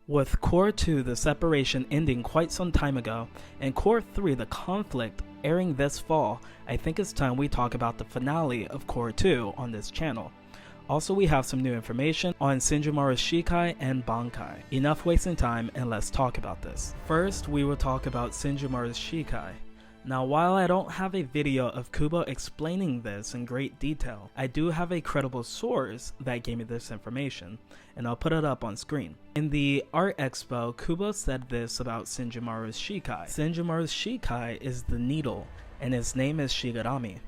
With Cour 2, the separation ending quite some time ago, and Cour 3, the conflict, airing this fall, I think it's time we talk about the finale of Cour 2 on this channel. Also, we have some new information on Senjumaru Shikai and Bankai. Enough wasting time, and let's talk about this. First, we will talk about Senjumaru Shikai. Now, while I don't have a video of Kubo explaining this in great detail, I do have a credible source that gave me this information, and I'll put it up on screen. In the art expo, Kubo said this about Senjumaru Shikai. Senjumaru Shikai is the needle, and its name is Shigarami.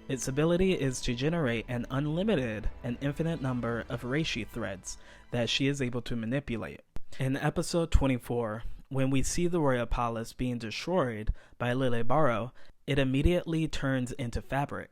Its ability is to generate an unlimited and infinite number of reishi threads that she is able to manipulate. In episode 24, when we see the royal palace being destroyed by Lilebaro, it immediately turns into fabric.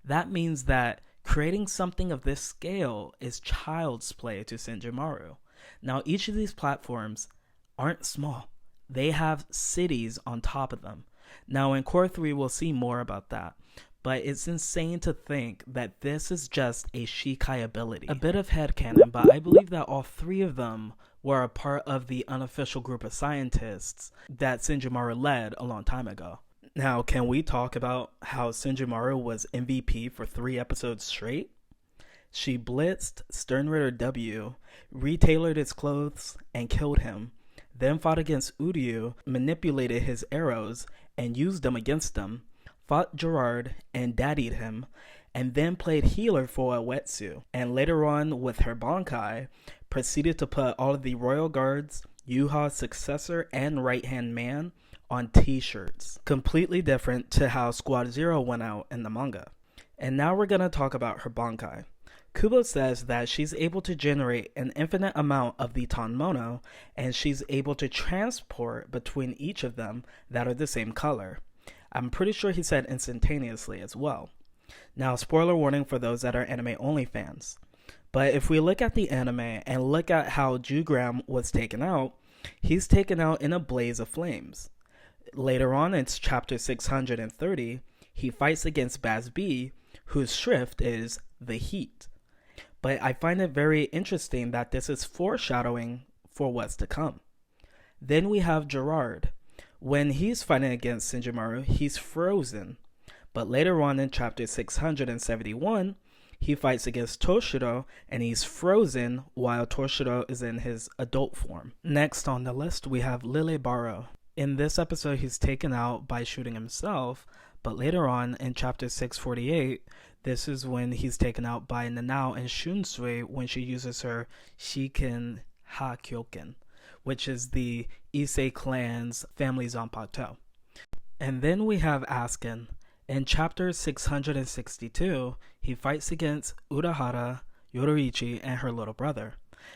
That means that creating something of this scale is child's play to Senjumaru. Now, each of these platforms aren't small. They have cities on top of them. Now, in Cour 3, we'll see more about that. But it's insane to think that this is just a Shikai ability. A bit of headcanon, but I believe that all three of them were a part of the unofficial group of scientists that Senjumaru led a long time ago. Now, can we talk about how Senjumaru was MVP for 3 episodes straight? She blitzed Sternritter W, retailored his clothes, and killed him, then fought against Uryu, manipulated his arrows, and used them against him, fought Gerard and daddied him, and then played healer for Uetsu, and later on with her Bankai, proceeded to put all of the royal guards, Yuha's successor and right-hand man, on t-shirts. Completely different to how Squad Zero went out in the manga. And now we're going to talk about her Bankai. Kubo says that she's able to generate an infinite amount of the Tanmono, and she's able to transport between each of them that are the same color. I'm pretty sure he said instantaneously as well. Now, spoiler warning for those that are anime only fans. But if we look at the anime and look at how Jugram was taken out, he's taken out in a blaze of flames. Later on in chapter 630, he fights against Baz B, whose shrift is the heat. But I find it very interesting that this is foreshadowing for what's to come. Then we have Gerard. When he's fighting against Senjumaru, he's frozen. But later on in chapter 671, he fights against Toshiro, and he's frozen while Toshiro is in his adult form. Next on the list, we have Lilebaro. In this episode, he's taken out by shooting himself, but later on in chapter 648, this is when he's taken out by Nanao and Shunsui when she uses her Shiken Ha Kyoken, which is the Issei clan's family Zanpakuto. And then we have Asken. In chapter 662, he fights against Urahara, Yoruichi, and her little brother.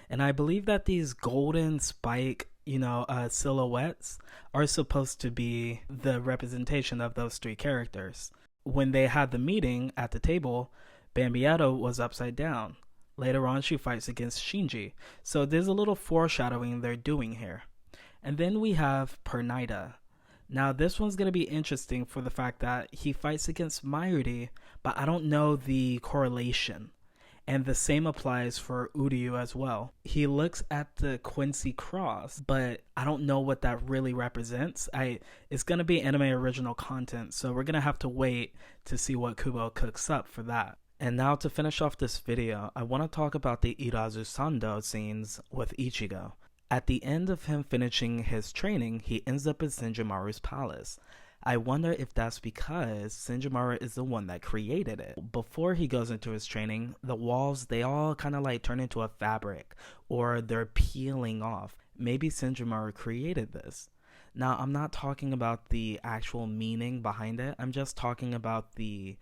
And I believe that these golden spike, silhouettes are supposed to be the representation of those 3 characters. When they had the meeting at the table, Bambietto was upside down. Later on, she fights against Shinji. So there's a little foreshadowing they're doing here. And then we have Pernida. Now, this one's going to be interesting for the fact that he fights against Mayuri, but I don't know the correlation. And the same applies for Uryu as well. He looks at the Quincy cross, but I don't know what that really represents. It's going to be anime original content, so we're going to have to wait to see what Kubo cooks up for that. And now to finish off this video, I want to talk about the Irazusando scenes with Ichigo. At the end of him finishing his training, he ends up in Senjumaru's palace. I wonder if that's because Senjumaru is the one that created it. Before he goes into his training, the walls, they all kind of like turn into a fabric, or they're peeling off. Maybe Senjumaru created this. Now, I'm not talking about the actual meaning behind it. I'm just talking about the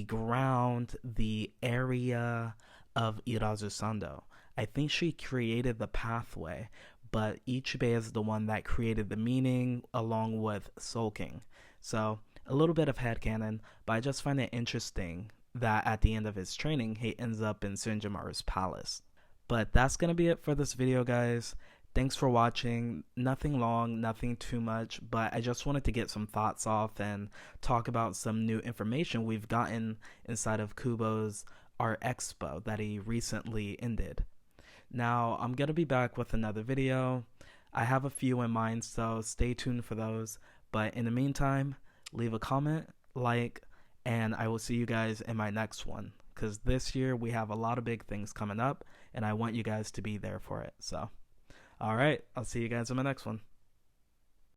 ground, the area of Irazusando. I think she created the pathway, but Ichibei is the one that created the meaning along with Soul King. So, a little bit of headcanon, but I just find it interesting that at the end of his training, he ends up in Senjumaru's palace. But that's going to be it for this video, guys. Thanks for watching. Nothing long, nothing too much, but I just wanted to get some thoughts off and talk about some new information we've gotten inside of Kubo's art expo that he recently ended. Now, I'm going to be back with another video. I have a few in mind, so stay tuned for those. But in the meantime, leave a comment, like, and I will see you guys in my next one. Because this year we have a lot of big things coming up, and I want you guys to be there for it. So, alright, I'll see you guys in my next one.